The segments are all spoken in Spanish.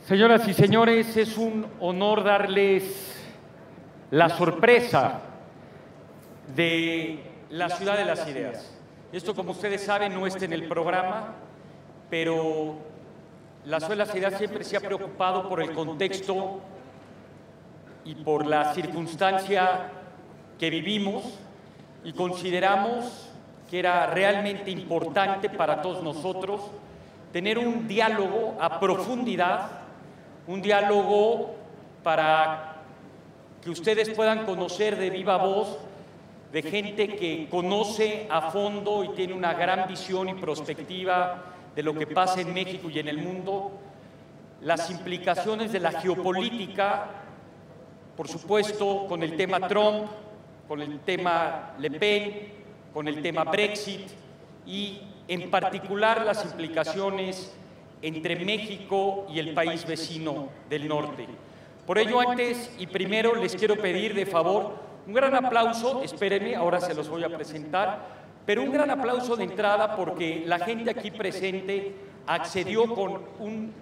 Señoras y señores, es un honor darles la sorpresa de la Ciudad de las Ideas. Esto, como ustedes saben, no está en el programa, pero la Ciudad de las Ideas siempre se ha preocupado por el contexto y por la circunstancia que vivimos, y consideramos que era realmente importante para todos nosotros tener un diálogo a profundidad, un diálogo para que ustedes puedan conocer de viva voz de gente que conoce a fondo y tiene una gran visión y perspectiva de lo que pasa en México y en el mundo, las implicaciones de la geopolítica, por supuesto, con el tema Trump, con el tema Le Pen, con el tema Brexit y en particular las implicaciones entre México y el país vecino del norte. Por ello, antes y primero les quiero pedir de favor un gran aplauso, espérenme, ahora se los voy a presentar, pero un gran aplauso de entrada porque la gente aquí presente accedió con un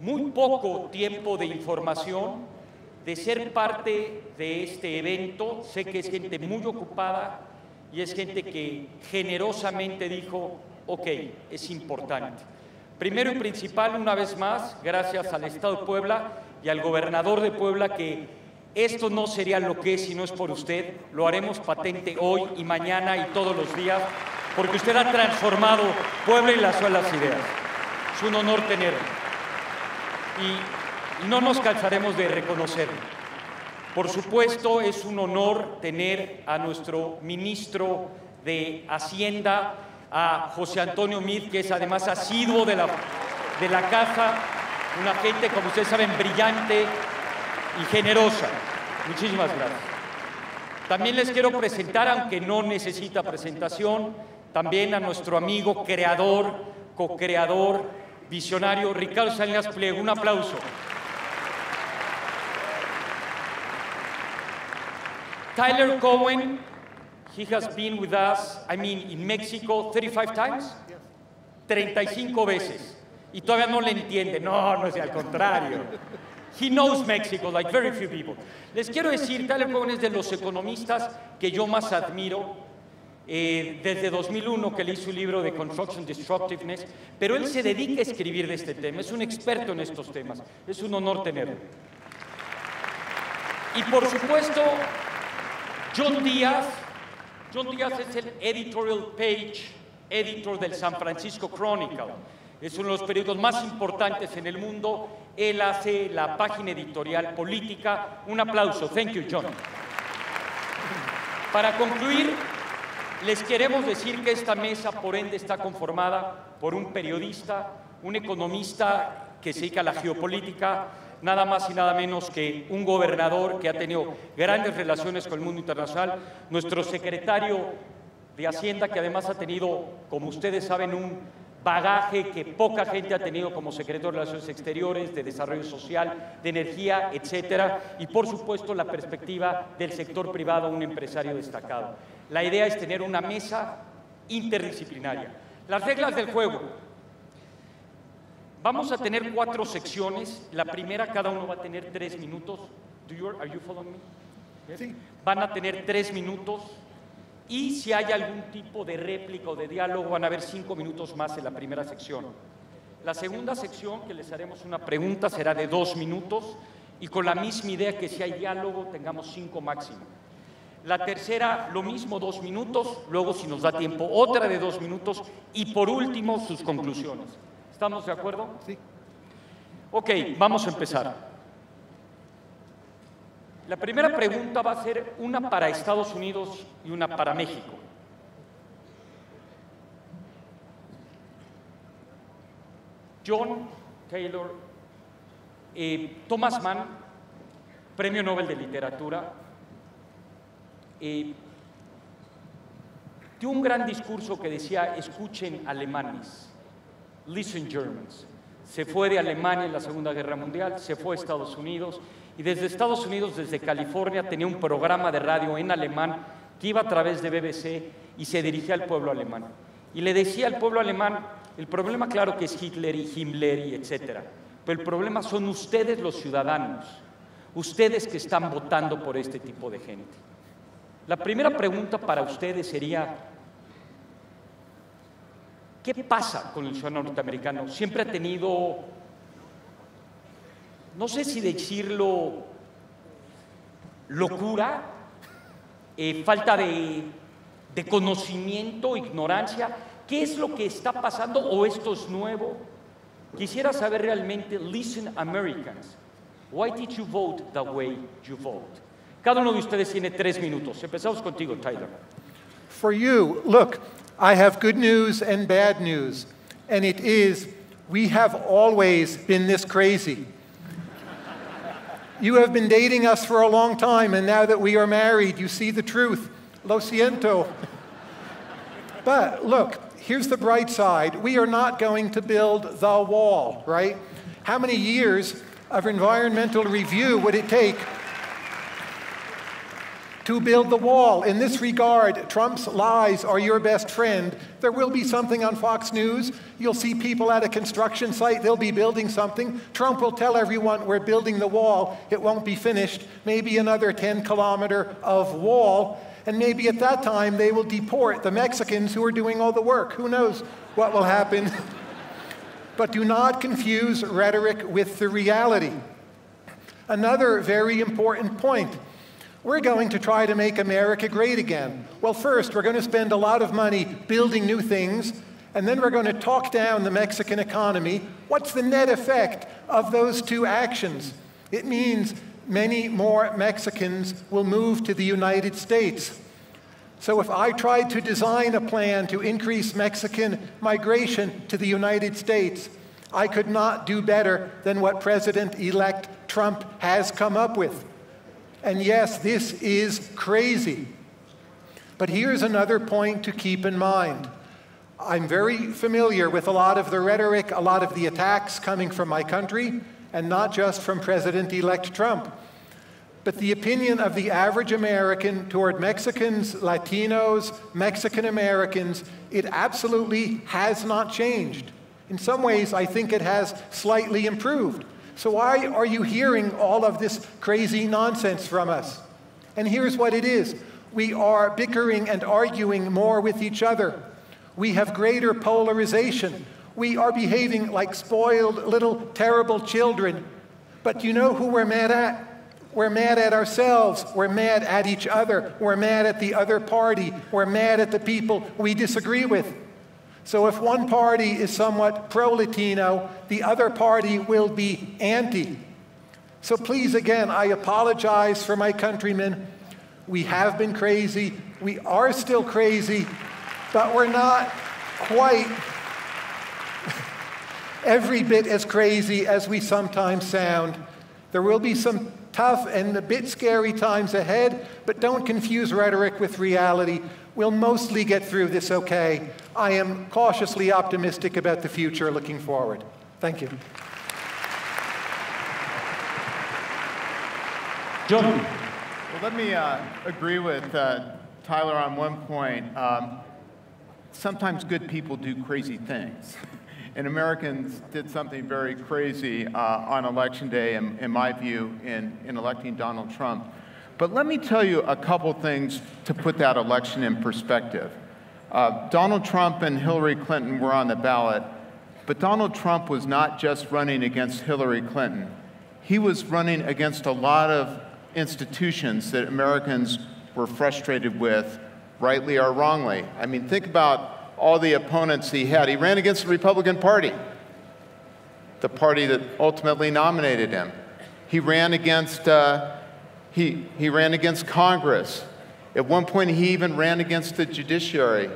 muy poco tiempo de información, de ser parte de este evento. Sé que es gente muy ocupada y es gente que generosamente dijo, ok, es importante. Primero y principal, una vez más, gracias al Estado de Puebla y al gobernador de Puebla, que esto no sería lo que es si no es por usted. Lo haremos patente hoy y mañana y todos los días, porque usted ha transformado Puebla y la Ciudad de las Ideas. Es un honor tenerlo. Y no nos cansaremos de reconocerlo. Por supuesto, es un honor tener a nuestro ministro de Hacienda, a José Antonio Meade, que es además asiduo de la casa, una gente, como ustedes saben, brillante y generosa. Muchísimas gracias. También les quiero presentar, aunque no necesita presentación, también a nuestro amigo creador, co-creador, visionario, Ricardo Salinas Pliego. Un aplauso. Tyler Cowen, he has been with us, in Mexico 35 times? 35 veces. Y todavía no le entiende. No es al contrario. He knows Mexico like very few people. Les quiero decir, Tyler Cowen es de los economistas que yo más admiro. Desde 2001 que leí su libro de Construction Disruptiveness, pero él se dedica a escribir de este tema. Es un experto en estos temas. Es un honor tenerlo. Y por supuesto, John Díaz es el editorial page editor del San Francisco Chronicle. Es uno de los periódicos más importantes en el mundo. Él hace la página editorial política. Un aplauso. Thank you, John. Para concluir, les queremos decir que esta mesa, por ende, está conformada por un periodista, un economista que se dedica a la geopolítica, nada más y nada menos que un gobernador que ha tenido grandes relaciones con el mundo internacional, nuestro secretario de Hacienda, que además ha tenido, como ustedes saben, un bagaje que poca gente ha tenido como secretario de Relaciones Exteriores, de Desarrollo Social, de Energía, etcétera, y por supuesto la perspectiva del sector privado, un empresario destacado. La idea es tener una mesa interdisciplinaria. Las reglas del juego. Vamos a tener 4 secciones. La primera, cada uno va a tener 3 minutos. Are you following me? Sí. Van a tener 3 minutos. Y si hay algún tipo de réplica o de diálogo, van a haber 5 minutos más en la primera sección. La segunda sección, que les haremos una pregunta, será de 2 minutos. Y con la misma idea que si hay diálogo, tengamos 5 máximo. La tercera, lo mismo, 2 minutos. Luego, si nos da tiempo, otra de 2 minutos. Y por último, sus conclusiones. ¿Estamos de acuerdo? Sí. Ok, vamos a empezar. La primera pregunta va a ser una para Estados Unidos y una para México. John Taylor, Thomas Mann, Premio Nobel de Literatura, dio un gran discurso que decía, escuchen alemanes. Listen Germans. Se fue de Alemania en la Segunda Guerra Mundial, se fue a Estados Unidos y desde Estados Unidos, desde California, tenía un programa de radio en alemán que iba a través de BBC y se dirigía al pueblo alemán. Y le decía al pueblo alemán, el problema claro que es Hitler y Himmler y etcétera, pero el problema son ustedes los ciudadanos, ustedes que están votando por este tipo de gente. La primera pregunta para ustedes sería, ¿qué pasa con el ciudadano norteamericano? Siempre ha tenido, no sé si decirlo, locura, falta de conocimiento, ignorancia. ¿Qué es lo que está pasando o esto es nuevo? Quisiera saber realmente, listen Americans, why did you vote the way you vote? Cada uno de ustedes tiene 3 minutos. Empezamos contigo, Tyler. For you, look, I have good news and bad news, and it is, we have always been this crazy. You have been dating us for a long time, and now that we are married, you see the truth. Lo siento. But look, here's the bright side. We are not going to build the wall, right? How many years of environmental review would it take to build the wall? In this regard, Trump's lies are your best friend. There will be something on Fox News. You'll see people at a construction site. They'll be building something. Trump will tell everyone we're building the wall. It won't be finished. Maybe another 10-kilometer of wall. And maybe at that time, they will deport the Mexicans who are doing all the work. Who knows what will happen? But do not confuse rhetoric with the reality. Another very important point. We're going to try to make America great again. Well, first, we're going to spend a lot of money building new things, and then we're going to talk down the Mexican economy. What's the net effect of those two actions? It means many more Mexicans will move to the United States. So if I tried to design a plan to increase Mexican migration to the United States, I could not do better than what President-elect Trump has come up with. And yes, this is crazy. But here's another point to keep in mind. I'm very familiar with a lot of the rhetoric, a lot of the attacks coming from my country, and not just from President-elect Trump. But the opinion of the average American toward Mexicans, Latinos, Mexican Americans, it absolutely has not changed. In some ways, I think it has slightly improved. So why are you hearing all of this crazy nonsense from us? And here's what it is. We are bickering and arguing more with each other. We have greater polarization. We are behaving like spoiled little terrible children. But you know who we're mad at? We're mad at ourselves. We're mad at each other. We're mad at the other party. We're mad at the people we disagree with. So if one party is somewhat pro-Latino, the other party will be anti. So please, again, I apologize for my countrymen. We have been crazy. We are still crazy, but we're not quite every bit as crazy as we sometimes sound. There will be some tough and a bit scary times ahead, but don't confuse rhetoric with reality. We'll mostly get through this okay. I am cautiously optimistic about the future looking forward. Thank you. John. Well, let me agree with Tyler on one point. Sometimes good people do crazy things. And Americans did something very crazy on Election Day, in my view, in electing Donald Trump. But let me tell you a couple things to put that election in perspective. Donald Trump and Hillary Clinton were on the ballot, but Donald Trump was not just running against Hillary Clinton. He was running against a lot of institutions that Americans were frustrated with, rightly or wrongly. I mean, think about all the opponents he had. He ran against the Republican Party, the party that ultimately nominated him. He ran against He ran against Congress. At one point, he even ran against the judiciary.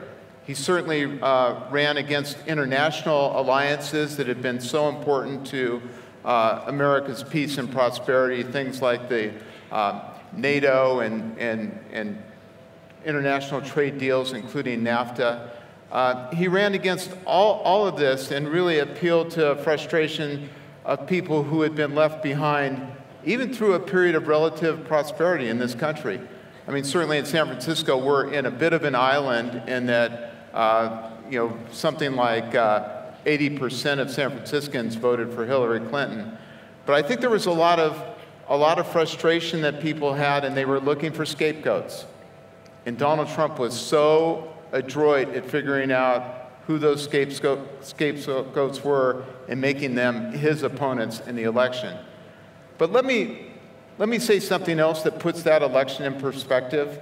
He certainly ran against international alliances that have been so important to America's peace and prosperity, things like the NATO and international trade deals, including NAFTA. He ran against all of this and really appealed to frustration of people who had been left behind, even through a period of relative prosperity in this country. I mean, certainly in San Francisco, we're in a bit of an island in that, something like 80% of San Franciscans voted for Hillary Clinton. But I think there was a lot of frustration that people had, and they were looking for scapegoats. And Donald Trump was so adroit at figuring out who those scapegoats were and making them his opponents in the election. But let me say something else that puts that election in perspective.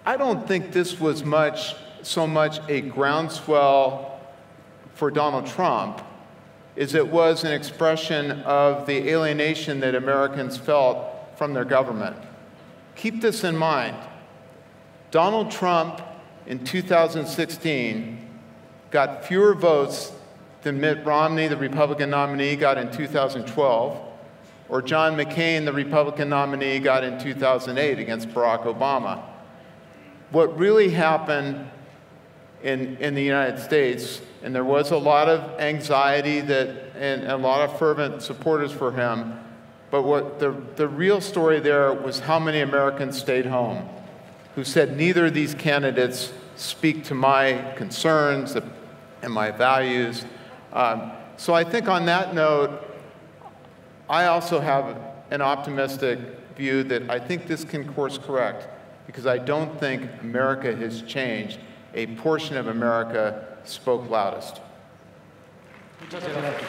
I don't think this was so much a groundswell for Donald Trump as it was an expression of the alienation that Americans felt from their government. Keep this in mind. Donald Trump in 2016 got fewer votes than Mitt Romney, the Republican nominee, got in 2012, or John McCain, the Republican nominee, got in 2008 against Barack Obama. What really happened in the United States, and there was a lot of anxiety and a lot of fervent supporters for him, but what the real story there was how many Americans stayed home, who said neither of these candidates speak to my concerns and my values. So I think on that note, I also have an optimistic view that I think this can course correct, because I don't think America has changed. A portion of America spoke loudest. Muchas gracias.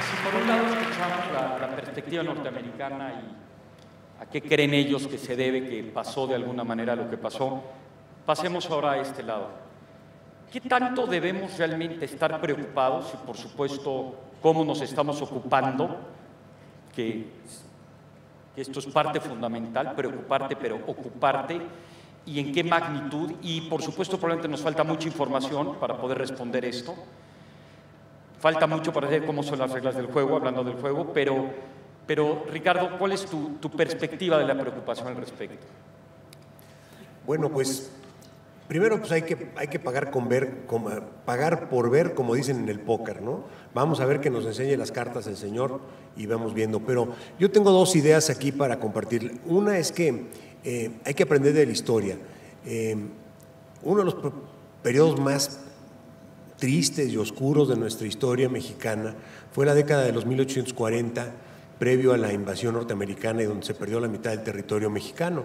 Si por un lado escuchamos la perspectiva norteamericana y a qué creen ellos que se debe, que pasó de alguna manera lo que pasó, pasemos ahora a este lado. ¿Qué tanto debemos realmente estar preocupados? Y por supuesto, cómo nos estamos ocupando, que esto es parte fundamental, preocuparte, pero ocuparte, y en qué magnitud, y por supuesto probablemente nos falta mucha información para poder responder esto. Falta mucho para ver cómo son las reglas del juego, hablando del juego, pero Ricardo, ¿cuál es tu perspectiva de la preocupación al respecto? Bueno, pues primero pues hay que pagar pagar por ver, como dicen en el póker, ¿no? Vamos a ver que nos enseñe las cartas el señor y vamos viendo. Pero yo tengo dos ideas aquí para compartir. Una es que hay que aprender de la historia. Uno de los periodos más tristes y oscuros de nuestra historia mexicana fue la década de los 1840, previo a la invasión norteamericana, y donde se perdió la mitad del territorio mexicano.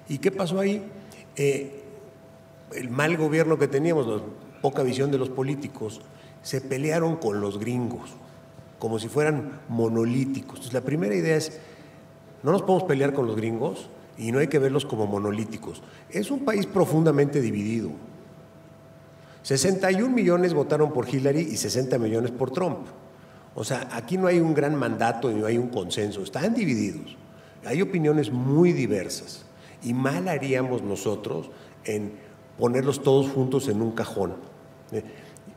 ¿Y qué pasó ahí? El mal gobierno que teníamos, la poca visión de los políticos, se pelearon con los gringos, como si fueran monolíticos. Entonces, la primera idea es, no nos podemos pelear con los gringos y no hay que verlos como monolíticos. Es un país profundamente dividido. 61 millones votaron por Hillary y 60 millones por Trump. O sea, aquí no hay un gran mandato y no hay un consenso, están divididos. Hay opiniones muy diversas y mal haríamos nosotros en ponerlos todos juntos en un cajón.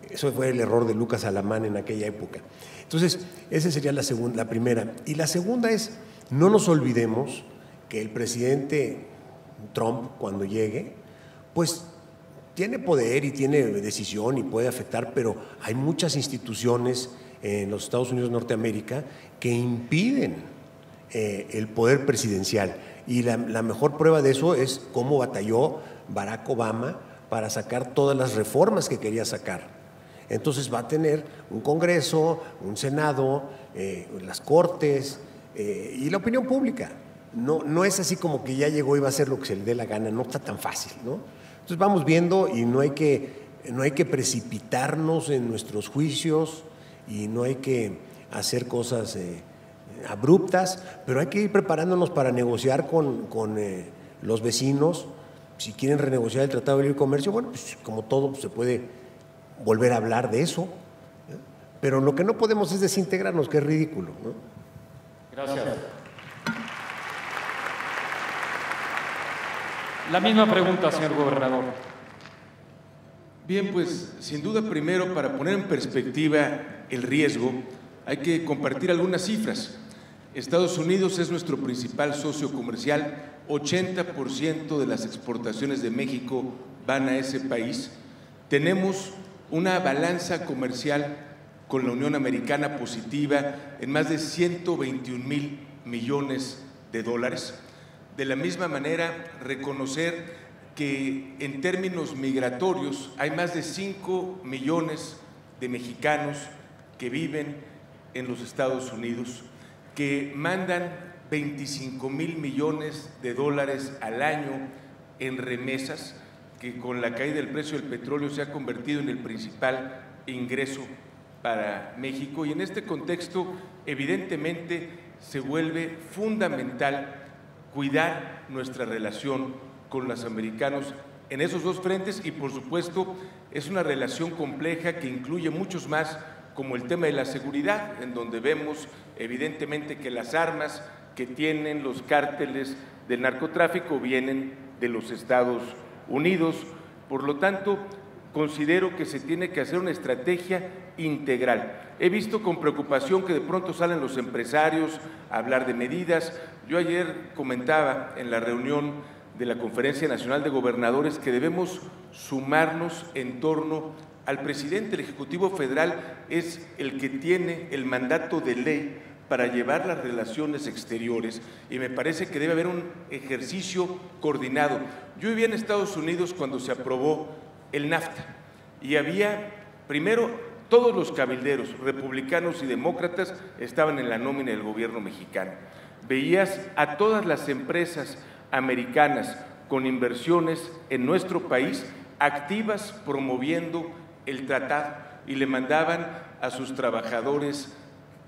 Eso fue el error de Lucas Alamán en aquella época. Entonces, esa sería la primera. Y la segunda es, no nos olvidemos que el presidente Trump, cuando llegue, pues tiene poder y tiene decisión y puede afectar, pero hay muchas instituciones en los Estados Unidos de Norteamérica que impiden el poder presidencial. Y la mejor prueba de eso es cómo batalló Barack Obama para sacar todas las reformas que quería sacar. Entonces va a tener un Congreso, un Senado, las Cortes y la opinión pública. No es así como que ya llegó y va a hacer lo que se le dé la gana, no está tan fácil, ¿no? Entonces vamos viendo y no hay que precipitarnos en nuestros juicios y no hay que hacer cosas abruptas, pero hay que ir preparándonos para negociar con los vecinos. Si quieren renegociar el Tratado de Libre Comercio, bueno, pues como todo pues, se puede volver a hablar de eso, ¿eh? Pero lo que no podemos es desintegrarnos, que es ridículo, ¿no? Gracias. La misma pregunta, señor gobernador. Bien, pues sin duda primero para poner en perspectiva el riesgo hay que compartir algunas cifras. Estados Unidos es nuestro principal socio comercial, 80% de las exportaciones de México van a ese país. Tenemos una balanza comercial con la Unión Americana positiva en más de 121,000 millones de dólares. De la misma manera, reconocer que en términos migratorios hay más de 5 millones de mexicanos que viven en los Estados Unidos, que mandan 25,000 millones de dólares al año en remesas, que con la caída del precio del petróleo se ha convertido en el principal ingreso para México. Y en este contexto, evidentemente, se vuelve fundamental cuidar nuestra relación con los americanos en esos dos frentes, y por supuesto es una relación compleja que incluye muchos más, como el tema de la seguridad, en donde vemos evidentemente que las armas que tienen los cárteles del narcotráfico vienen de los Estados Unidos. Por lo tanto, considero que se tiene que hacer una estrategia integral. He visto con preocupación que de pronto salen los empresarios a hablar de medidas. Yo ayer comentaba en la reunión de la Conferencia Nacional de Gobernadores que debemos sumarnos en torno al presidente. El Ejecutivo Federal es el que tiene el mandato de ley para llevar las relaciones exteriores, y me parece que debe haber un ejercicio coordinado. Yo vivía en Estados Unidos cuando se aprobó el NAFTA, y había, primero, todos los cabilderos, republicanos y demócratas, estaban en la nómina del gobierno mexicano. Veías a todas las empresas americanas con inversiones en nuestro país activas promoviendo el tratado, y le mandaban a sus trabajadores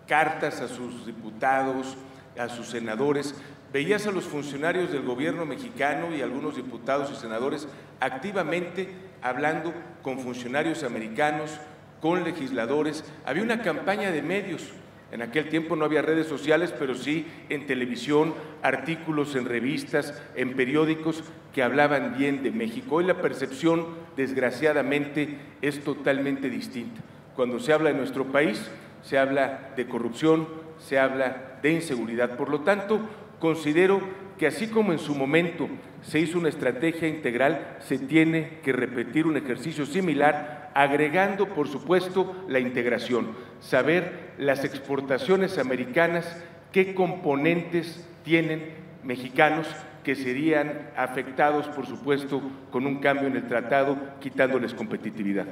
cartas, a sus diputados, a sus senadores. Veías a los funcionarios del gobierno mexicano y algunos diputados y senadores activamente hablando con funcionarios americanos, con legisladores. Había una campaña de medios. En aquel tiempo no había redes sociales, pero sí en televisión, artículos en revistas, en periódicos que hablaban bien de México. Hoy la percepción, desgraciadamente, es totalmente distinta. Cuando se habla de nuestro país, se habla de corrupción, se habla de inseguridad. Por lo tanto, considero que así como en su momento se hizo una estrategia integral, se tiene que repetir un ejercicio similar, agregando, por supuesto, la integración, saber las exportaciones americanas, qué componentes tienen mexicanos que serían afectados, por supuesto, con un cambio en el tratado, quitándoles competitividad.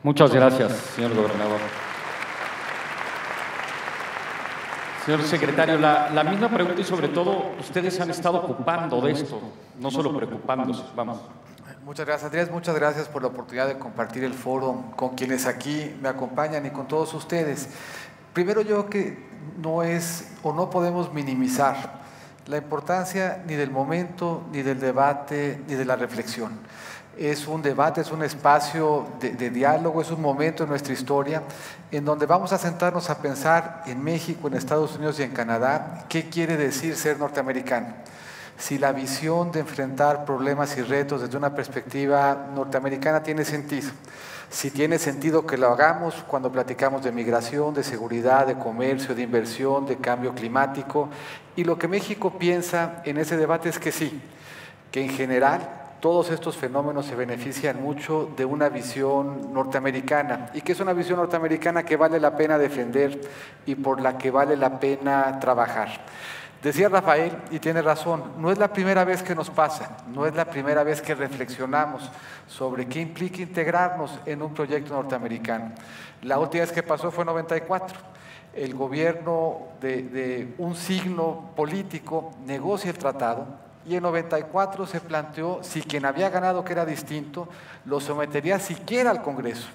Muchas gracias, señor gobernador. Señor secretario, la misma pregunta, y sobre todo, ustedes han estado ocupando de esto, no solo preocupándose, vamos. Muchas gracias, Andrés, muchas gracias por la oportunidad de compartir el foro con quienes aquí me acompañan y con todos ustedes. Primero, yo creo que no es o no podemos minimizar la importancia ni del momento, ni del debate, ni de la reflexión. Es un debate, es un espacio de diálogo, es un momento en nuestra historia en donde vamos a sentarnos a pensar en México, en Estados Unidos y en Canadá, qué quiere decir ser norteamericano. Si la visión de enfrentar problemas y retos desde una perspectiva norteamericana tiene sentido. Si tiene sentido que lo hagamos cuando platicamos de migración, de seguridad, de comercio, de inversión, de cambio climático. Y lo que México piensa en ese debate es que sí, que en general todos estos fenómenos se benefician mucho de una visión norteamericana, y que es una visión norteamericana que vale la pena defender y por la que vale la pena trabajar. Decía Rafael, y tiene razón, no es la primera vez que nos pasa, no es la primera vez que reflexionamos sobre qué implica integrarnos en un proyecto norteamericano. La última vez que pasó fue en 94. El gobierno de un signo político negocia el tratado, y en 94 se planteó si quien había ganado, que era distinto, lo sometería siquiera al Congreso.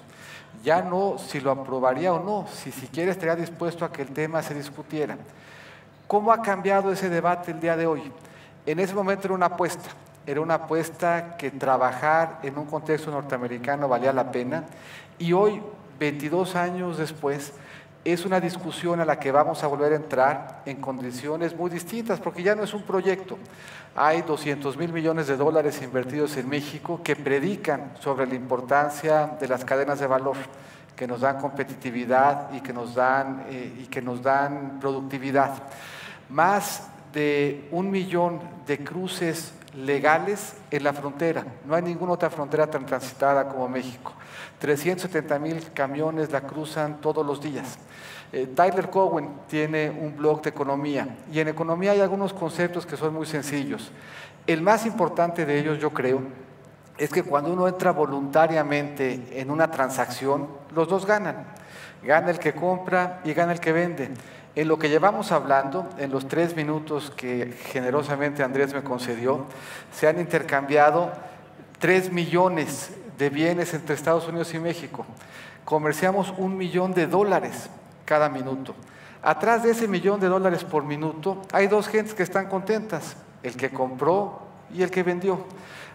Ya no si lo aprobaría o no, si siquiera estaría dispuesto a que el tema se discutiera. ¿Cómo ha cambiado ese debate el día de hoy? En ese momento era una apuesta que trabajar en un contexto norteamericano valía la pena, y hoy, 22 años después, es una discusión a la que vamos a volver a entrar en condiciones muy distintas, porque ya no es un proyecto. Hay 200,000 millones de dólares invertidos en México que predican sobre la importancia de las cadenas de valor, que nos dan competitividad y que nos dan productividad. Más de 1 millón de cruces legales en la frontera. No hay ninguna otra frontera tan transitada como México. 370,000 camiones la cruzan todos los días. Tyler Cowen tiene un blog de economía, y en economía hay algunos conceptos que son muy sencillos. El más importante de ellos, yo creo, es que cuando uno entra voluntariamente en una transacción, los dos ganan. Gana el que compra y gana el que vende. En lo que llevamos hablando, en los 3 minutos que generosamente Andrés me concedió, se han intercambiado 3 millones de bienes entre Estados Unidos y México. Comerciamos $1 millón cada minuto. Atrás de ese $1 millón por minuto hay 2 gentes que están contentas, el que compró y el que vendió.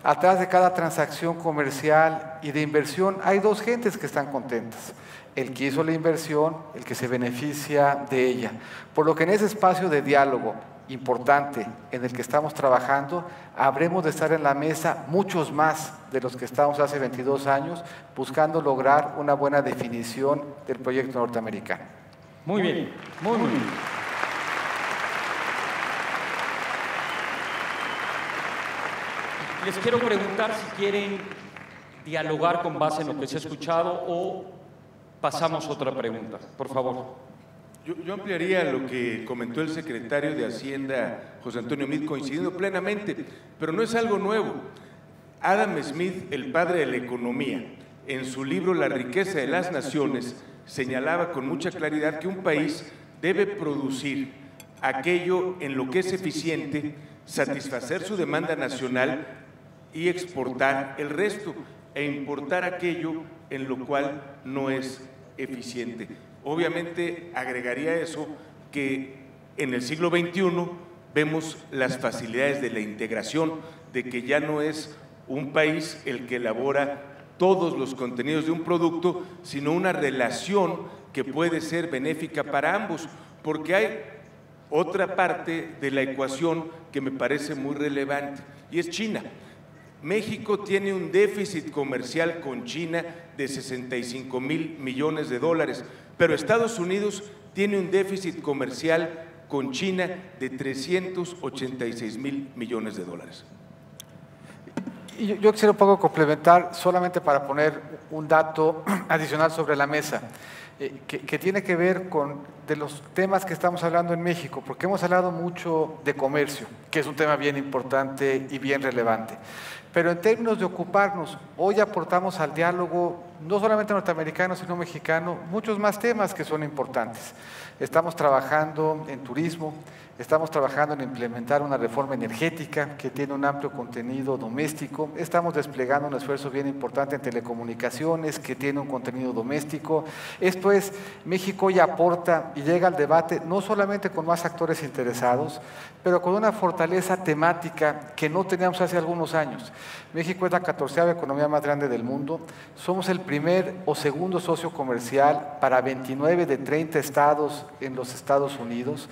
Atrás de cada transacción comercial y de inversión hay 2 gentes que están contentas, el que hizo la inversión, el que se beneficia de ella. Por lo que en ese espacio de diálogo importante en el que estamos trabajando, habremos de estar en la mesa muchos más de los que estábamos hace 22 años, buscando lograr una buena definición del proyecto norteamericano. Muy bien, muy bien. Les quiero preguntar si quieren dialogar con base en lo que se ha escuchado o pasamos a otra pregunta, por favor. Yo ampliaría lo que comentó el secretario de Hacienda, José Antonio Meade, coincidiendo plenamente, pero no es algo nuevo. Adam Smith, el padre de la economía, en su libro La riqueza de las naciones, señalaba con mucha claridad que un país debe producir aquello en lo que es eficiente, satisfacer su demanda nacional y exportar el resto, e importar aquello en lo cual no es eficiente. Obviamente agregaría eso que en el siglo XXI vemos las facilidades de la integración, de que ya no es un país el que elabora todos los contenidos de un producto, sino una relación que puede ser benéfica para ambos, porque hay otra parte de la ecuación que me parece muy relevante, y es China. México tiene un déficit comercial con China de $65,000 millones, pero Estados Unidos tiene un déficit comercial con China de $386,000 millones. Y yo quisiera un poco complementar, solamente para poner un dato adicional sobre la mesa, que tiene que ver con de los temas que estamos hablando en México, porque hemos hablado mucho de comercio, que es un tema bien importante y bien relevante. Pero en términos de ocuparnos, hoy aportamos al diálogo, no solamente norteamericano, sino mexicano, muchos más temas que son importantes. Estamos trabajando en turismo, estamos trabajando en implementar una reforma energética que tiene un amplio contenido doméstico, estamos desplegando un esfuerzo bien importante en telecomunicaciones que tiene un contenido doméstico. Esto es, México ya aporta y llega al debate no solamente con más actores interesados, pero con una fortaleza temática que no teníamos hace algunos años. México es la 14ª economía más grande del mundo, somos el primer o segundo socio comercial para 29 de 30 estados en los Estados Unidos,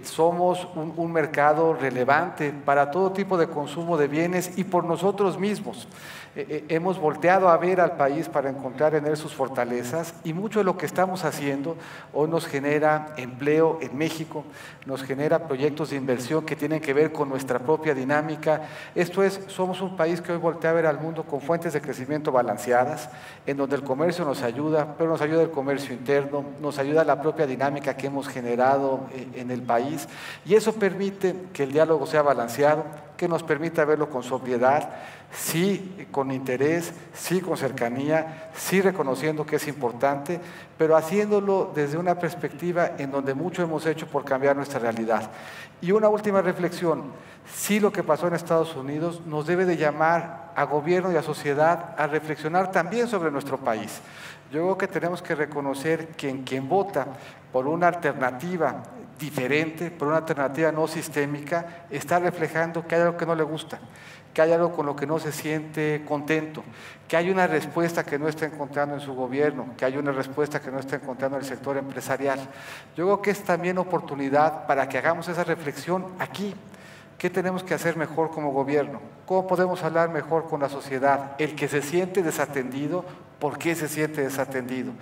somos un mercado relevante para todo tipo de consumo de bienes y por nosotros mismos. Hemos volteado a ver al país para encontrar en él sus fortalezas y mucho de lo que estamos haciendo hoy nos genera empleo en México, nos genera proyectos de inversión que tienen que ver con nuestra propia dinámica. Esto es, somos un país que hoy voltea a ver al mundo con fuentes de crecimiento balanceadas, en donde el comercio nos ayuda, pero nos ayuda el comercio interno, nos ayuda la propia dinámica que hemos generado en el país y eso permite que el diálogo sea balanceado, que nos permita verlo con sobriedad, sí con interés, sí con cercanía, sí reconociendo que es importante, pero haciéndolo desde una perspectiva en donde mucho hemos hecho por cambiar nuestra realidad. Y una última reflexión, sí lo que pasó en Estados Unidos nos debe de llamar a gobierno y a sociedad a reflexionar también sobre nuestro país. Yo creo que tenemos que reconocer que quien vota por una alternativa diferente, por una alternativa no sistémica, está reflejando que hay algo que no le gusta, que hay algo con lo que no se siente contento, que hay una respuesta que no está encontrando en su gobierno, que hay una respuesta que no está encontrando en el sector empresarial. Yo creo que es también oportunidad para que hagamos esa reflexión aquí. ¿Qué tenemos que hacer mejor como gobierno? ¿Cómo podemos hablar mejor con la sociedad? El que se siente desatendido, ¿por qué se siente desatendido?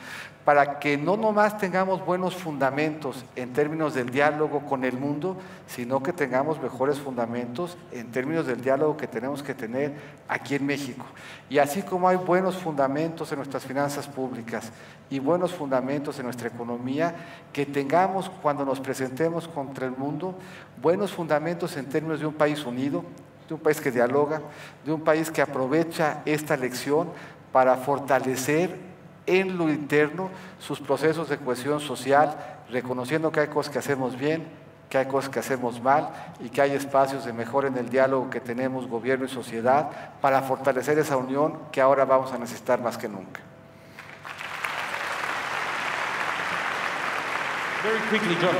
Para que no nomás tengamos buenos fundamentos en términos del diálogo con el mundo, sino que tengamos mejores fundamentos en términos del diálogo que tenemos que tener aquí en México. Y así como hay buenos fundamentos en nuestras finanzas públicas y buenos fundamentos en nuestra economía, que tengamos cuando nos presentemos contra el mundo buenos fundamentos en términos de un país unido, de un país que dialoga, de un país que aprovecha esta elección para fortalecer en lo interno sus procesos de cohesión social, reconociendo que hay cosas que hacemos bien, que hay cosas que hacemos mal y que hay espacios de mejora en el diálogo que tenemos gobierno y sociedad para fortalecer esa unión que ahora vamos a necesitar más que nunca. Very quickly, John.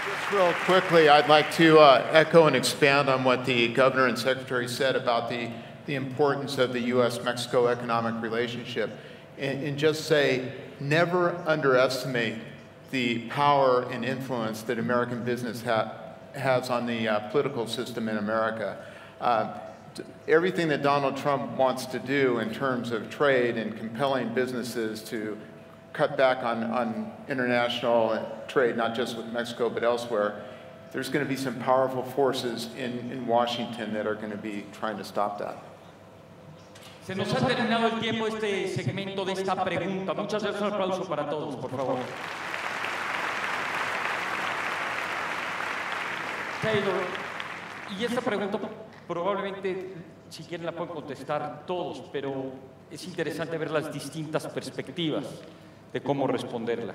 Just real quickly, I'd like to echo and expand on what the governor and secretary said about the importance of the U.S.-Mexico economic relationship, and just say, never underestimate the power and influence that American business has on the political system in America. Everything that Donald Trump wants to do in terms of trade and compelling businesses to cut back on international trade, not just with Mexico but elsewhere, there's going to be some powerful forces in Washington that are going to be trying to stop that. Se nos ha terminado el tiempo este segmento de esta pregunta. Muchas gracias, un aplauso para todos, por favor. Taylor, y esta pregunta probablemente, si quieren, la pueden contestar todos, pero es interesante ver las distintas perspectivas de cómo responderla.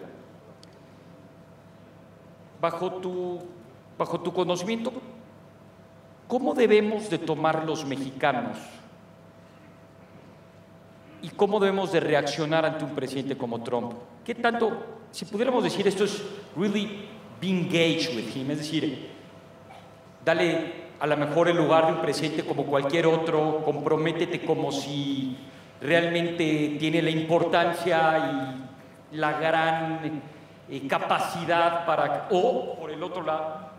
Bajo tu conocimiento, ¿cómo debemos de tomar los mexicanos y cómo debemos de reaccionar ante un presidente como Trump? ¿Qué tanto, si pudiéramos decir esto es really be engaged with him, es decir, dale a lo mejor el lugar de un presidente como cualquier otro, comprométete como si realmente tiene la importancia y la gran capacidad para, o por el otro lado,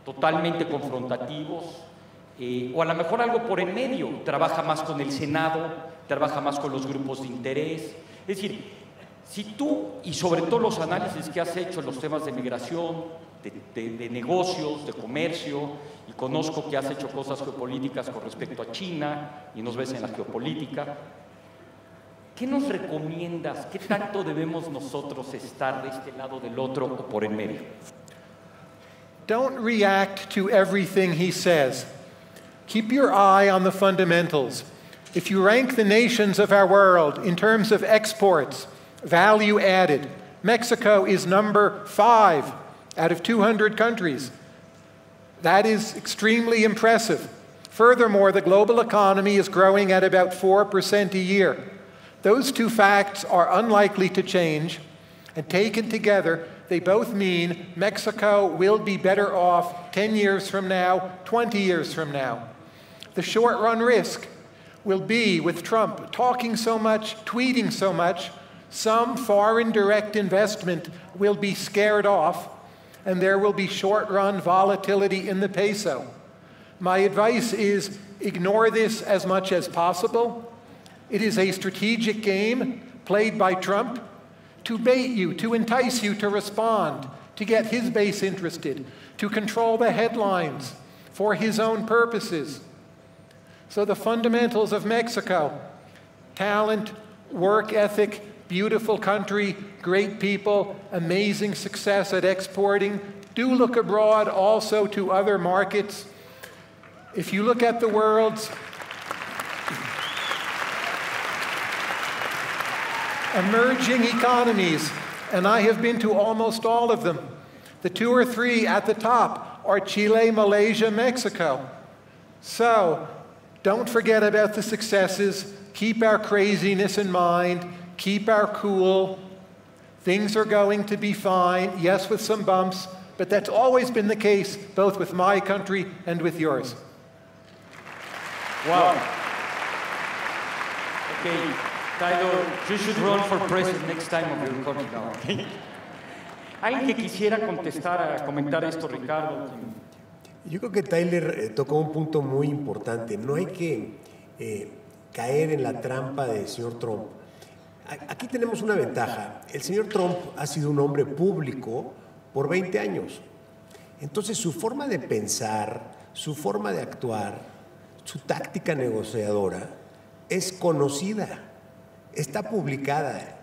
totalmente confrontativos, o a lo mejor algo por en medio, trabaja más con el Senado, trabaja más con los grupos de interés. Es decir, si tú, y sobre todo los análisis que has hecho en los temas de migración, de negocios, de comercio, y conozco que has hecho cosas geopolíticas con respecto a China, y nos ves en la geopolítica, ¿qué nos recomiendas? ¿Qué tanto debemos nosotros estar de este lado del otro o por en medio? Don't react to everything he says. Keep your eye on the fundamentals. If you rank the nations of our world in terms of exports, value added, Mexico is number 5 out of 200 countries. That is extremely impressive. Furthermore, the global economy is growing at about 4% a year. Those two facts are unlikely to change, and taken together, they both mean Mexico will be better off 10 years from now, 20 years from now. The short-run risk will be, with Trump talking so much, tweeting so much, some foreign direct investment will be scared off, and there will be short-run volatility in the peso. My advice is ignore this as much as possible. It is a strategic game played by Trump to bait you, to entice you to respond, to get his base interested, to control the headlines for his own purposes. So the fundamentals of Mexico, talent, work ethic, beautiful country, great people, amazing success at exporting. Do look abroad also to other markets. If you look at the world's emerging economies, and I have been to almost all of them, the 2 or 3 at the top are Chile, Malaysia, Mexico. So don't forget about the successes. Keep our craziness in mind. Keep our cool. Things are going to be fine, yes, with some bumps, but that's always been the case, both with my country and with yours. Wow. Okay, Taylor, you should run for president next time of your country now. ¿Alguien que quisiera comentar esto, Ricardo? Yo creo que Tyler tocó un punto muy importante. No hay que caer en la trampa del señor Trump. Aquí tenemos una ventaja. El señor Trump ha sido un hombre público por 20 años. Entonces, su forma de pensar, su forma de actuar, su táctica negociadora es conocida, está publicada.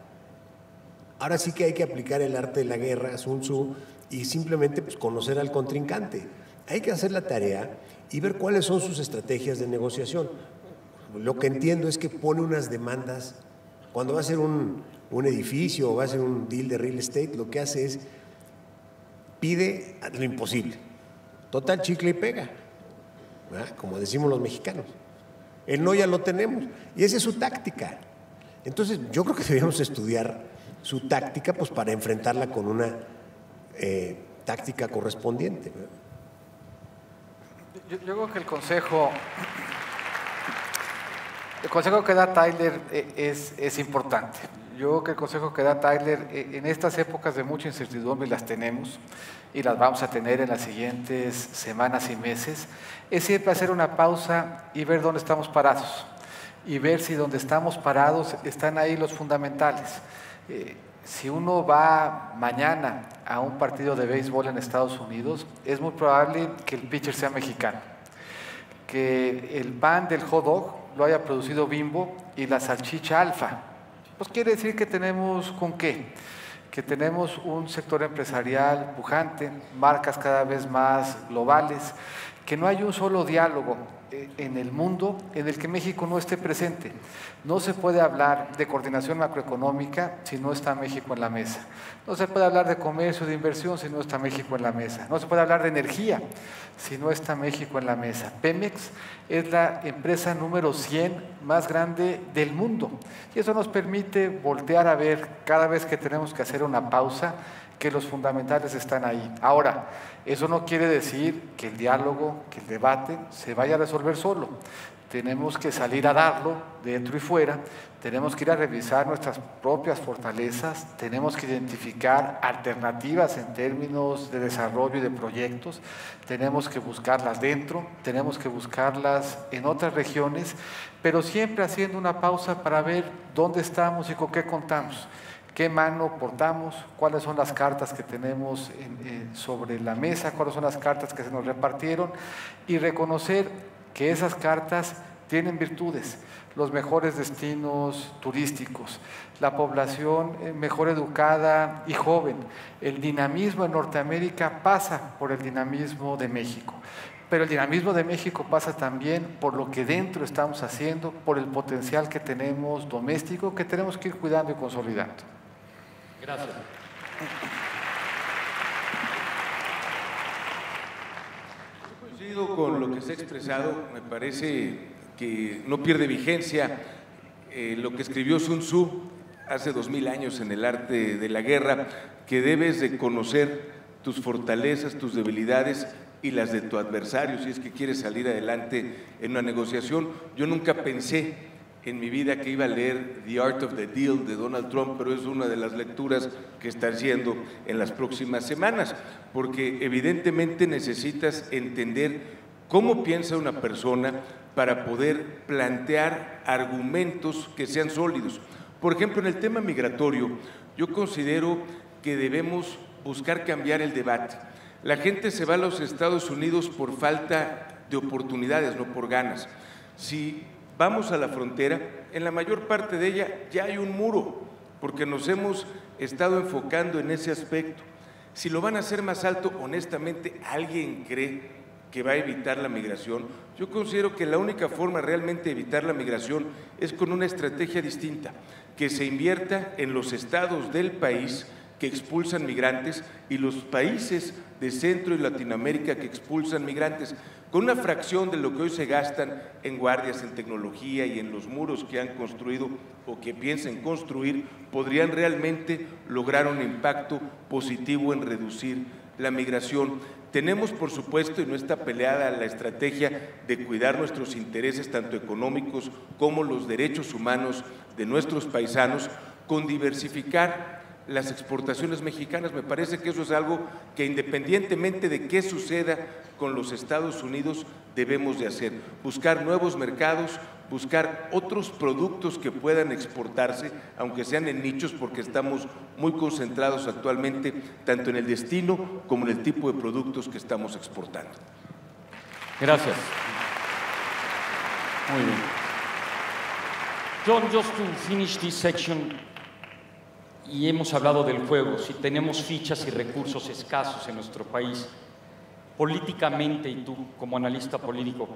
Ahora sí que hay que aplicar el arte de la guerra, Sun Tzu, y simplemente pues, conocer al contrincante. Hay que hacer la tarea y ver cuáles son sus estrategias de negociación. Lo que entiendo es que pone unas demandas. Cuando va a hacer un edificio o va a hacer un deal de real estate, lo que hace es pide lo imposible. Total, chicle y pega, ¿verdad? Como decimos los mexicanos. El no ya lo tenemos. Y esa es su táctica. Entonces, yo creo que deberíamos estudiar su táctica pues, para enfrentarla con una táctica correspondiente, ¿verdad? Yo creo que el consejo que da Tyler es importante. Yo creo que el consejo que da Tyler en estas épocas de mucha incertidumbre, y las tenemos y las vamos a tener en las siguientes semanas y meses, es siempre hacer una pausa y ver dónde estamos parados y ver si donde estamos parados están ahí los fundamentales. Si uno va mañana a un partido de béisbol en Estados Unidos, es muy probable que el pitcher sea mexicano, que el pan del hot dog lo haya producido Bimbo y la salchicha Alfa. Pues quiere decir que tenemos con qué, que tenemos un sector empresarial pujante, marcas cada vez más globales, que no hay un solo diálogo en el mundo en el que México no esté presente. No se puede hablar de coordinación macroeconómica si no está México en la mesa. No se puede hablar de comercio, de inversión si no está México en la mesa. No se puede hablar de energía si no está México en la mesa. Pemex es la empresa número 100 más grande del mundo y eso nos permite voltear a ver cada vez que tenemos que hacer una pausa que los fundamentales están ahí. Ahora, eso no quiere decir que el diálogo, que el debate se vaya a resolver solo. Tenemos que salir a darlo dentro y fuera, tenemos que ir a revisar nuestras propias fortalezas, tenemos que identificar alternativas en términos de desarrollo y de proyectos, tenemos que buscarlas dentro, tenemos que buscarlas en otras regiones, pero siempre haciendo una pausa para ver dónde estamos y con qué contamos. ¿Qué mano portamos? ¿Cuáles son las cartas que tenemos sobre la mesa? ¿Cuáles son las cartas que se nos repartieron? Y reconocer que esas cartas tienen virtudes, los mejores destinos turísticos, la población mejor educada y joven. El dinamismo en Norteamérica pasa por el dinamismo de México, pero el dinamismo de México pasa también por lo que dentro estamos haciendo, por el potencial que tenemos doméstico, que tenemos que ir cuidando y consolidando. Gracias. Coincido con lo que se ha expresado, me parece que no pierde vigencia lo que escribió Sun Tzu hace 2000 años en El arte de la guerra, que debes de conocer tus fortalezas, tus debilidades y las de tu adversario si es que quieres salir adelante en una negociación. Yo nunca pensé en mi vida que iba a leer The Art of the Deal de Donald Trump, pero es una de las lecturas que está haciendo en las próximas semanas, porque evidentemente necesitas entender cómo piensa una persona para poder plantear argumentos que sean sólidos. Por ejemplo, en el tema migratorio, yo considero que debemos buscar cambiar el debate. La gente se va a los Estados Unidos por falta de oportunidades, no por ganas. Si vamos a la frontera, en la mayor parte de ella ya hay un muro, porque nos hemos estado enfocando en ese aspecto. Si lo van a hacer más alto, honestamente, ¿alguien cree que va a evitar la migración? Yo considero que la única forma realmente de evitar la migración es con una estrategia distinta, que se invierta en los estados del país que expulsan migrantes y los países de Centro y Latinoamérica que expulsan migrantes, con una fracción de lo que hoy se gastan en guardias, en tecnología y en los muros que han construido o que piensen construir, podrían realmente lograr un impacto positivo en reducir la migración. Tenemos, por supuesto, y no está peleada la estrategia de cuidar nuestros intereses, tanto económicos como los derechos humanos de nuestros paisanos, con diversificar las exportaciones mexicanas. Me parece que eso es algo que, independientemente de qué suceda con los Estados Unidos, debemos de hacer. Buscar nuevos mercados, buscar otros productos que puedan exportarse, aunque sean en nichos, porque estamos muy concentrados actualmente tanto en el destino como en el tipo de productos que estamos exportando. Gracias. Muy bien. John, just to finish this section, y hemos hablado del juego, si tenemos fichas y recursos escasos en nuestro país, políticamente, y tú como analista político,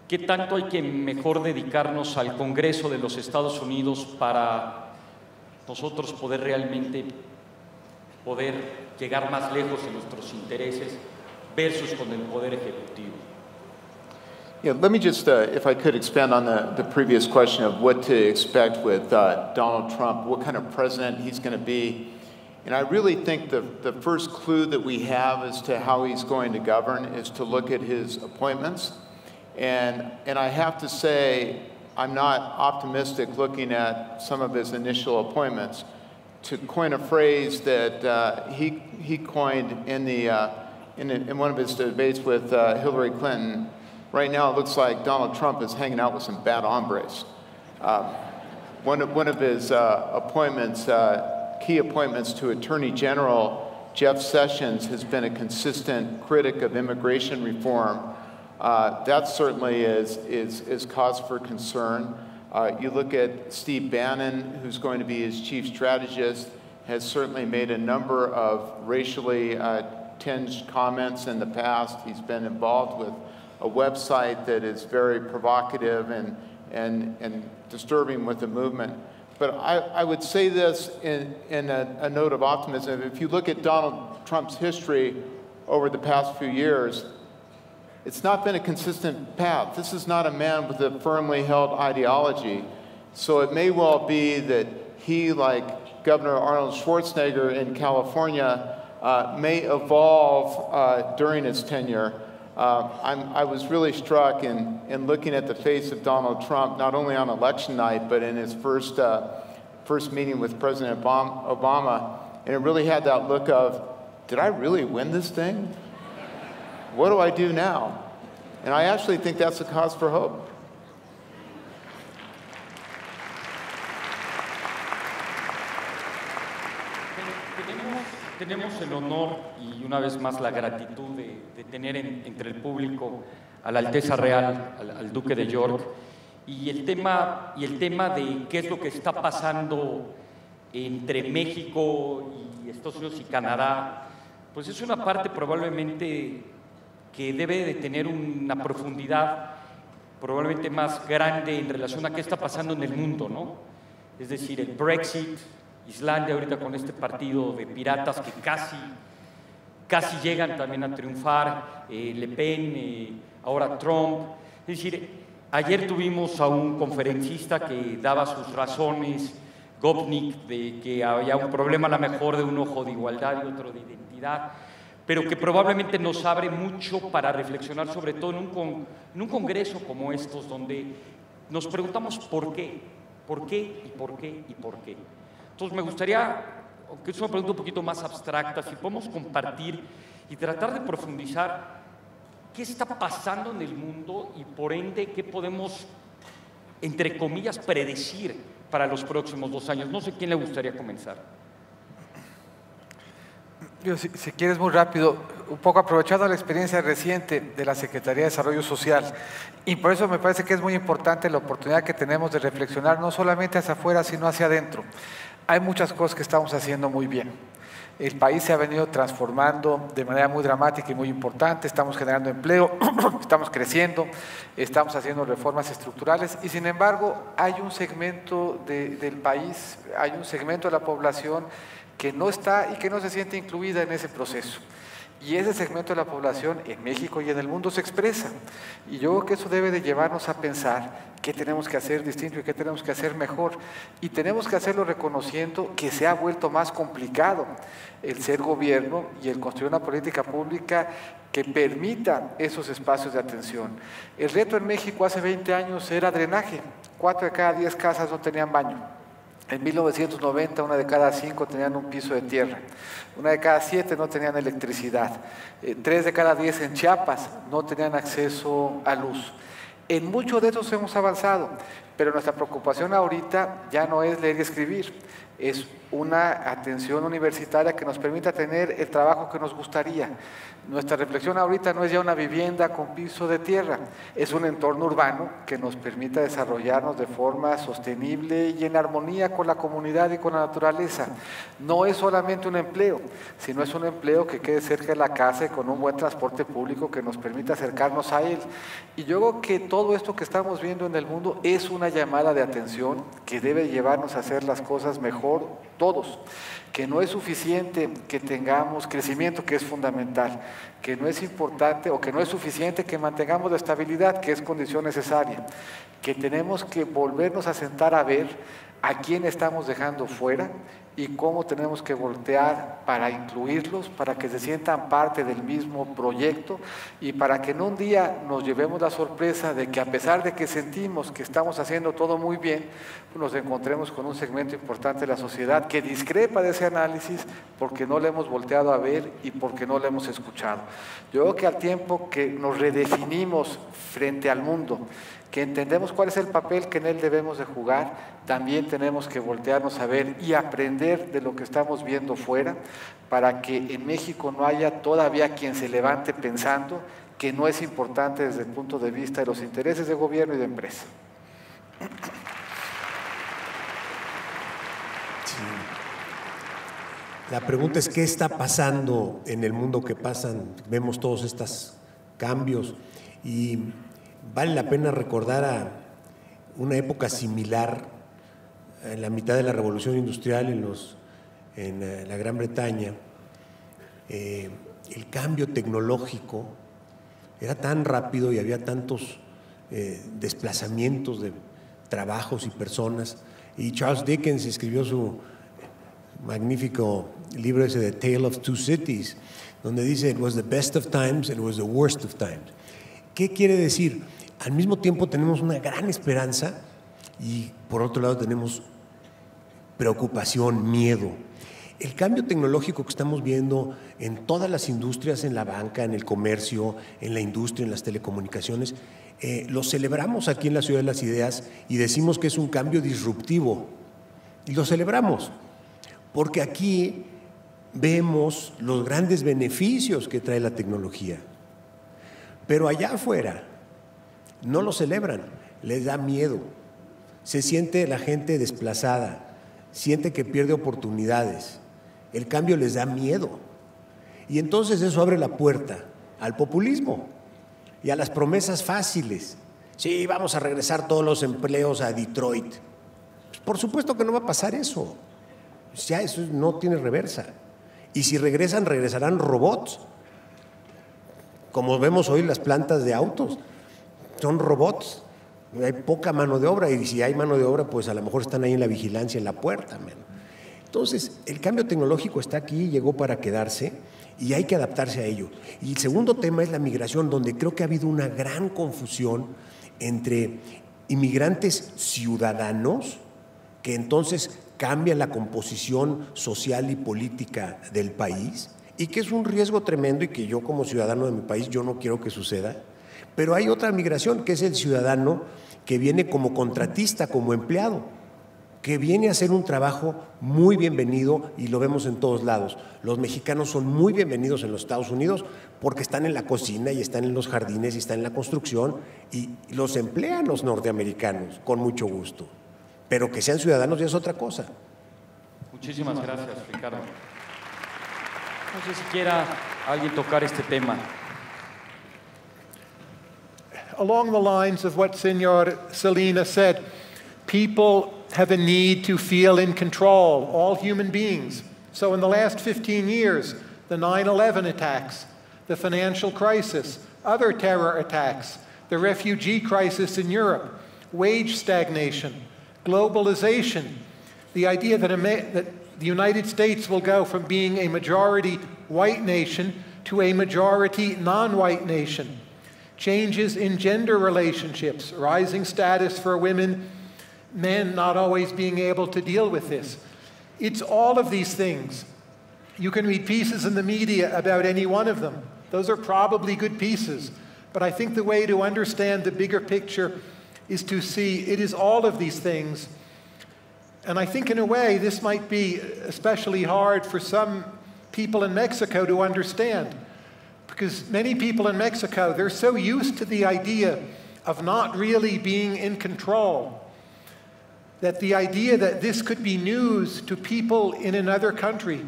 ¿qué tanto hay que mejor dedicarnos al Congreso de los Estados Unidos para nosotros poder realmente llegar más lejos en nuestros intereses versus con el Poder Ejecutivo? Yeah, let me just, if I could, expand on the previous question of what to expect with Donald Trump, what kind of president he's going to be. And I really think the first clue that we have as to how he's going to govern is to look at his appointments. And I have to say, I'm not optimistic looking at some of his initial appointments. To coin a phrase that he coined in one of his debates with Hillary Clinton, right now it looks like Donald Trump is hanging out with some bad hombres. One of his appointments, key appointments to Attorney General Jeff Sessions, has been a consistent critic of immigration reform. That certainly is cause for concern. You look at Steve Bannon, who's going to be his chief strategist, has certainly made a number of racially tinged comments in the past. He's been involved with a website that is very provocative and disturbing with the movement. But I would say this in a note of optimism. If you look at Donald Trump's history over the past few years, it's not been a consistent path. This is not a man with a firmly held ideology. So it may well be that he, like Governor Arnold Schwarzenegger in California, may evolve during his tenure. I was really struck in looking at the face of Donald Trump, not only on election night, but in his first meeting with President Obama. And it really had that look of, did I really win this thing? What do I do now? And I actually think that's a cause for hope. Tenemos el honor y una vez más la gratitud de tener entre el público a la Alteza Real, al Duque de York, y el tema de qué es lo que está pasando entre México y Estados Unidos y Canadá, pues es una parte probablemente que debe de tener una profundidad probablemente más grande en relación a qué está pasando en el mundo, ¿no? Es decir, el Brexit, Islandia ahorita con este partido de piratas que casi llegan también a triunfar, Le Pen, ahora Trump. Es decir, ayer tuvimos a un conferencista que daba sus razones, Gopnik, de que había un problema a lo mejor de un ojo de igualdad y otro de identidad, pero que probablemente nos abre mucho para reflexionar, sobre todo en un congreso como estos, donde nos preguntamos por qué y por qué y por qué. Entonces me gustaría, aunque es una pregunta un poquito más abstracta, si podemos compartir y tratar de profundizar qué está pasando en el mundo y por ende qué podemos, entre comillas, predecir para los próximos 2 años. No sé quién le gustaría comenzar. Yo, si quieres, muy rápido, un poco aprovechando la experiencia reciente de la Secretaría de Desarrollo Social, y por eso me parece que es muy importante la oportunidad que tenemos de reflexionar no solamente hacia afuera, sino hacia adentro. Hay muchas cosas que estamos haciendo muy bien. El país se ha venido transformando de manera muy dramática y muy importante, estamos generando empleo, estamos creciendo, estamos haciendo reformas estructurales y sin embargo hay un segmento del país, hay un segmento de la población que no está y que no se siente incluida en ese proceso. Y ese segmento de la población en México y en el mundo se expresa. Y yo creo que eso debe de llevarnos a pensar qué tenemos que hacer distinto y qué tenemos que hacer mejor. Y tenemos que hacerlo reconociendo que se ha vuelto más complicado el ser gobierno y el construir una política pública que permita esos espacios de atención. El reto en México hace 20 años era drenaje. 4 de cada 10 casas no tenían baño. En 1990, 1 de cada 5 tenían un piso de tierra, 1 de cada 7 no tenían electricidad, 3 de cada 10 en Chiapas no tenían acceso a luz. En muchos de estos hemos avanzado, Pero nuestra preocupación ahorita ya no es leer y escribir, es una atención universitaria que nos permita tener el trabajo que nos gustaría. Nuestra reflexión ahorita no es ya una vivienda con piso de tierra, es un entorno urbano que nos permita desarrollarnos de forma sostenible y en armonía con la comunidad y con la naturaleza. No es solamente un empleo, sino es un empleo que quede cerca de la casa y con un buen transporte público que nos permita acercarnos a él. Y yo creo que todo esto que estamos viendo en el mundo es una llamada de atención que debe llevarnos a hacer las cosas mejor todos, que no es suficiente que tengamos crecimiento, que es fundamental, que no es importante o que no es suficiente que mantengamos la estabilidad, que es condición necesaria, que tenemos que volvernos a sentar a ver a quién estamos dejando fuera y cómo tenemos que voltear para incluirlos, para que se sientan parte del mismo proyecto y para que en un día nos llevemos la sorpresa de que a pesar de que sentimos que estamos haciendo todo muy bien, nos encontremos con un segmento importante de la sociedad que discrepa de ese análisis porque no le hemos volteado a ver y porque no le hemos escuchado. Yo creo que al tiempo que nos redefinimos frente al mundo, que entendemos cuál es el papel que en él debemos de jugar, también tenemos que voltearnos a ver y aprender de lo que estamos viendo fuera, para que en México no haya todavía quien se levante pensando que no es importante desde el punto de vista de los intereses de gobierno y de empresa. Sí. La pregunta es, ¿qué está pasando en el mundo que pasan? Vemos todos estos cambios y vale la pena recordar a una época similar, en la mitad de la Revolución Industrial en la Gran Bretaña. El cambio tecnológico era tan rápido y había tantos desplazamientos de trabajos y personas. Y Charles Dickens escribió su magnífico libro ese de Tale of Two Cities, donde dice, it was the best of times and it was the worst of times. ¿Qué quiere decir? Al mismo tiempo tenemos una gran esperanza y por otro lado tenemos preocupación, miedo. El cambio tecnológico que estamos viendo en todas las industrias, en la banca, en el comercio, en la industria, en las telecomunicaciones, lo celebramos aquí en la Ciudad de las Ideas y decimos que es un cambio disruptivo. Y lo celebramos, porque aquí vemos los grandes beneficios que trae la tecnología. Pero allá afuera no lo celebran, les da miedo. Se siente la gente desplazada, siente que pierde oportunidades. El cambio les da miedo. Y entonces eso abre la puerta al populismo y a las promesas fáciles. Sí, vamos a regresar todos los empleos a Detroit. Pues por supuesto que no va a pasar eso. Ya eso no tiene reversa. Y si regresan, regresarán robots. Como vemos hoy las plantas de autos, son robots. Hay poca mano de obra y si hay mano de obra, pues a lo mejor están ahí en la vigilancia, en la puerta. Entonces, el cambio tecnológico está aquí, llegó para quedarse y hay que adaptarse a ello. Y el segundo tema es la migración, donde creo que ha habido una gran confusión entre inmigrantes ciudadanos, que entonces cambia la composición social y política del país, y que es un riesgo tremendo y que yo como ciudadano de mi país yo no quiero que suceda. Pero hay otra migración, que es el ciudadano que viene como contratista, como empleado, que viene a hacer un trabajo muy bienvenido y lo vemos en todos lados. Los mexicanos son muy bienvenidos en los Estados Unidos porque están en la cocina y están en los jardines y están en la construcción y los emplean los norteamericanos con mucho gusto. Pero que sean ciudadanos ya es otra cosa. Muchísimas gracias, Ricardo. No sé si quiera alguien tocar este tema. Along the lines of what Senor Salina said, people have a need to feel in control, all human beings. So in the last 15 years, the 9/11 attacks, the financial crisis, other terror attacks, the refugee crisis in Europe, wage stagnation, globalization, the idea that the United States will go from being a majority white nation to a majority non-white nation. Changes in gender relationships, rising status for women, men not always being able to deal with this. It's all of these things. You can read pieces in the media about any one of them. Those are probably good pieces. But I think the way to understand the bigger picture is to see it is all of these things. And I think in a way this might be especially hard for some people in Mexico to understand, because many people in Mexico, they're so used to the idea of not really being in control, that the idea that this could be news to people in another country,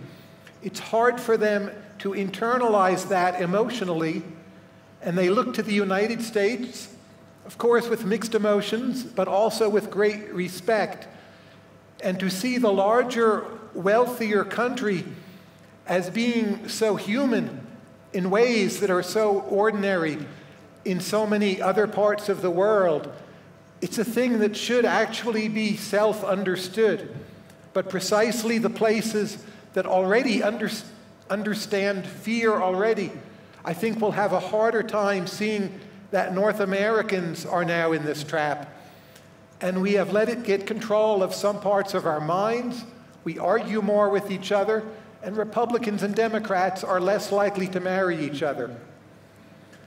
it's hard for them to internalize that emotionally, and they look to the United States, of course with mixed emotions, but also with great respect, and to see the larger, wealthier country as being so human in ways that are so ordinary in so many other parts of the world. It's a thing that should actually be self-understood. But precisely the places that already understand fear already, I think will have a harder time seeing that North Americans are now in this trap. And we have let it get control of some parts of our minds. We argue more with each other, and Republicans and Democrats are less likely to marry each other.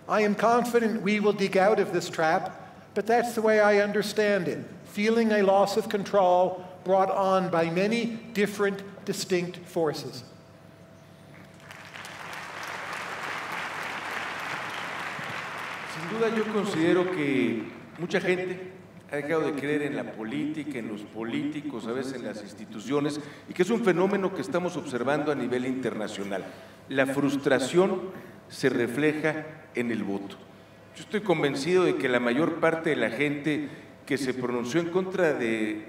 I am confident we will dig out of this trap, but that's the way I understand it, feeling a loss of control brought on by many different, distinct forces. Sin duda yo considero que mucha gente ha dejado de creer en la política, en los políticos, a veces en las instituciones, y que es un fenómeno que estamos observando a nivel internacional. La frustración se refleja en el voto. Yo estoy convencido de que la mayor parte de la gente que se pronunció en contra de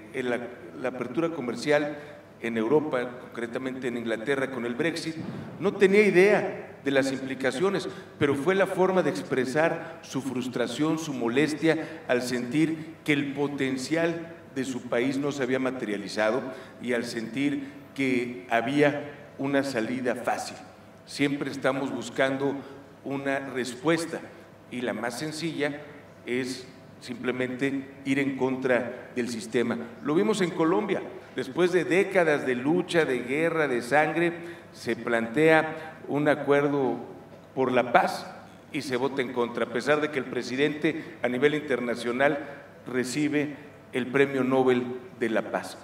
la apertura comercial en Europa, concretamente en Inglaterra con el Brexit, no tenía idea de las implicaciones, pero fue la forma de expresar su frustración, su molestia al sentir que el potencial de su país no se había materializado y al sentir que había una salida fácil. Siempre estamos buscando una respuesta y la más sencilla es simplemente ir en contra del sistema. Lo vimos en Colombia. Después de décadas de lucha, de guerra, de sangre, se plantea un acuerdo por la paz y se vota en contra, a pesar de que el presidente a nivel internacional recibe el Premio Nobel de la Paz.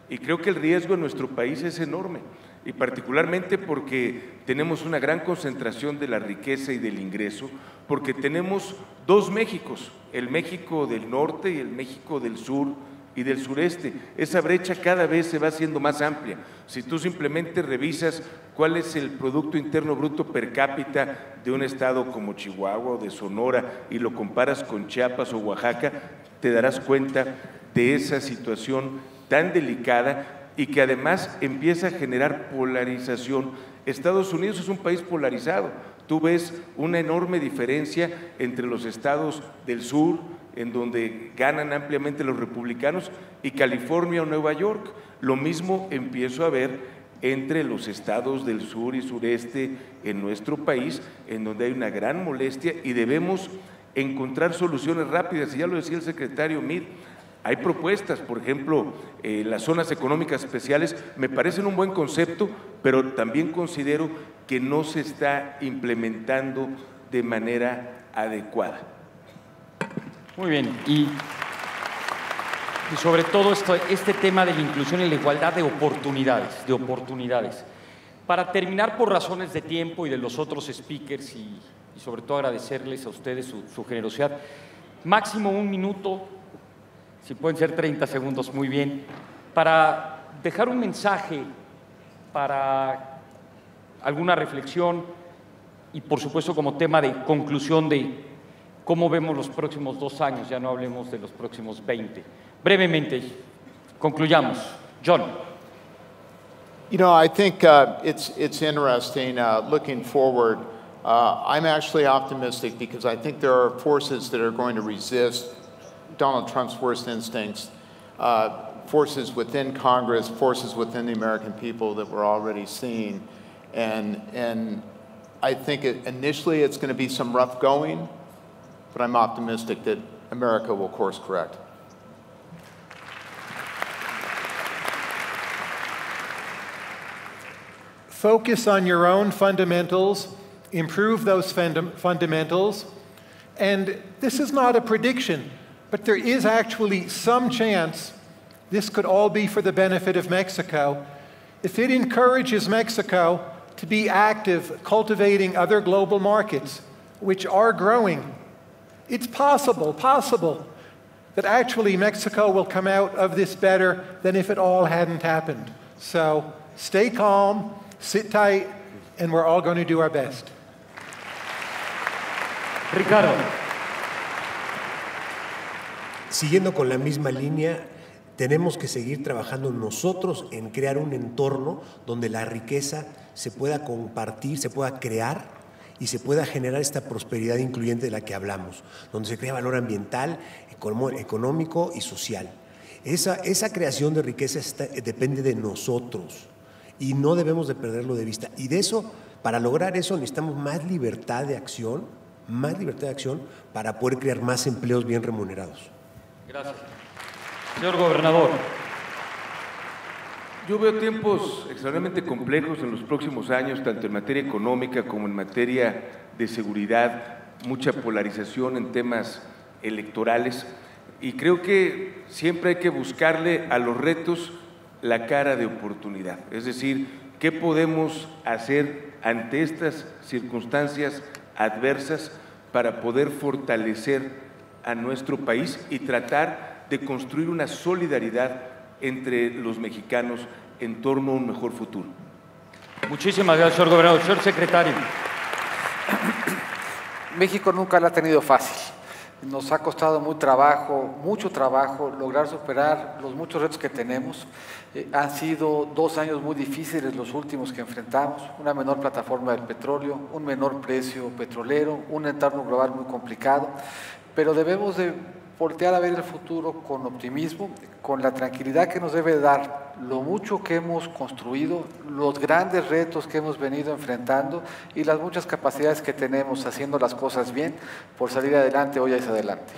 Y creo que el riesgo en nuestro país es enorme, y particularmente porque tenemos una gran concentración de la riqueza y del ingreso, porque tenemos dos Méxicos, el México del norte y el México del sur y del sureste. Esa brecha cada vez se va haciendo más amplia. Si tú simplemente revisas cuál es el Producto Interno Bruto per cápita de un estado como Chihuahua o de Sonora y lo comparas con Chiapas o Oaxaca, te darás cuenta de esa situación tan delicada y que además empieza a generar polarización. Estados Unidos es un país polarizado. Tú ves una enorme diferencia entre los estados del sur, en donde ganan ampliamente los republicanos, y California o Nueva York. Lo mismo empiezo a ver entre los estados del sur y sureste en nuestro país, en donde hay una gran molestia y debemos encontrar soluciones rápidas. Y ya lo decía el secretario Meade, hay propuestas, por ejemplo, las zonas económicas especiales me parecen un buen concepto, pero también considero que no se está implementando de manera adecuada. Muy bien, y sobre todo este tema de la inclusión y la igualdad de oportunidades. Para terminar, por razones de tiempo y de los otros speakers, y sobre todo agradecerles a ustedes su generosidad, máximo 1 minuto, si pueden ser 30 segundos, muy bien, para dejar un mensaje, para alguna reflexión y, por supuesto, como tema de conclusión de cómo vemos los próximos 2 años, ya no hablemos de los próximos 20. Brevemente, concluyamos. John. You know, I think it's interesting looking forward. I'm actually optimistic because I think there are forces that are going to resist Donald Trump's worst instincts, forces within Congress, forces within the American people that we're already seeing. And I think initially it's going to be some rough going, but I'm optimistic that America will course correct. Focus on your own fundamentals, improve those fundamentals, and this is not a prediction, But there is actually some chance this could all be for the benefit of Mexico if it encourages Mexico to be active cultivating other global markets, which are growing. It's possible that actually Mexico will come out of this better than if it all hadn't happened. So stay calm, sit tight, and we're all going to do our best. Ricardo. Siguiendo con la misma línea, tenemos que seguir trabajando nosotros en crear un entorno donde la riqueza se pueda compartir, se pueda crear y se pueda generar esta prosperidad incluyente de la que hablamos, donde se crea valor ambiental, económico y social. Esa creación de riqueza depende de nosotros y no debemos de perderlo de vista. Y de eso, para lograr eso, necesitamos más libertad de acción para poder crear más empleos bien remunerados. Gracias. Señor gobernador. Yo veo tiempos extraordinariamente complejos en los próximos años, tanto en materia económica como en materia de seguridad, mucha polarización en temas electorales, y creo que siempre hay que buscarle a los retos la cara de oportunidad, es decir, ¿qué podemos hacer ante estas circunstancias adversas para poder fortalecer a nuestro país y tratar de construir una solidaridad entre los mexicanos en torno a un mejor futuro? Muchísimas gracias, señor gobernador. Señor secretario. México nunca la ha tenido fácil. Nos ha costado mucho trabajo lograr superar los muchos retos que tenemos. Han sido 2 años muy difíciles los últimos que enfrentamos, una menor plataforma del petróleo, un menor precio petrolero, un entorno global muy complicado, pero debemos de voltear a ver el futuro con optimismo, con la tranquilidad que nos debe dar lo mucho que hemos construido, los grandes retos que hemos venido enfrentando y las muchas capacidades que tenemos haciendo las cosas bien por salir adelante hoy hacia adelante.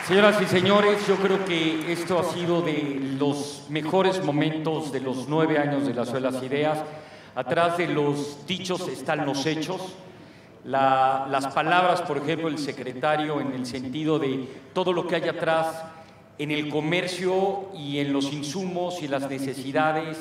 Señoras y señores, yo creo que esto ha sido de los mejores momentos de los 9 años de la Ciudad de las Ideas. Atrás de los dichos están los hechos. Las palabras, por ejemplo, del secretario en el sentido de todo lo que hay atrás en el comercio y en los insumos y las necesidades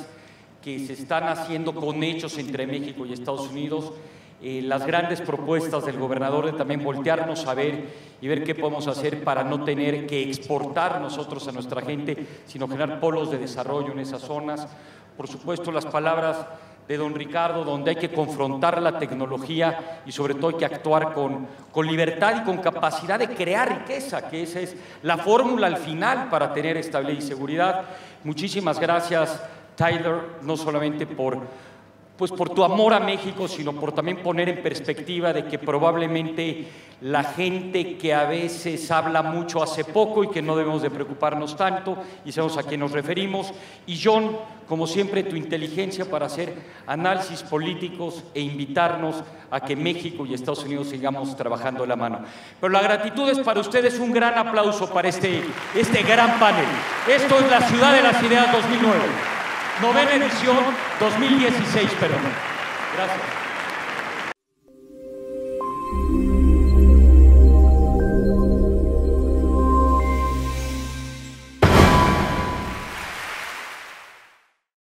que se están haciendo con hechos entre México y Estados Unidos, las grandes propuestas del gobernador de también voltearnos a ver y ver qué podemos hacer para no tener que exportar nosotros a nuestra gente, sino generar polos de desarrollo en esas zonas. Por supuesto, las palabras de don Ricardo, donde hay que confrontar la tecnología y sobre todo hay que actuar con libertad y con capacidad de crear riqueza, que esa es la fórmula al final para tener estabilidad y seguridad. Muchísimas gracias, Tyler, no solamente por tu amor a México, sino por también poner en perspectiva de que probablemente la gente que a veces habla mucho hace poco y que no debemos de preocuparnos tanto, y sabemos a quién nos referimos. Y John, como siempre, tu inteligencia para hacer análisis políticos e invitarnos a que México y Estados Unidos sigamos trabajando de la mano. Pero la gratitud es para ustedes, un gran aplauso para este gran panel. Esto es la Ciudad de las Ideas 2009. 9ª edición, 2016, perdón. Gracias.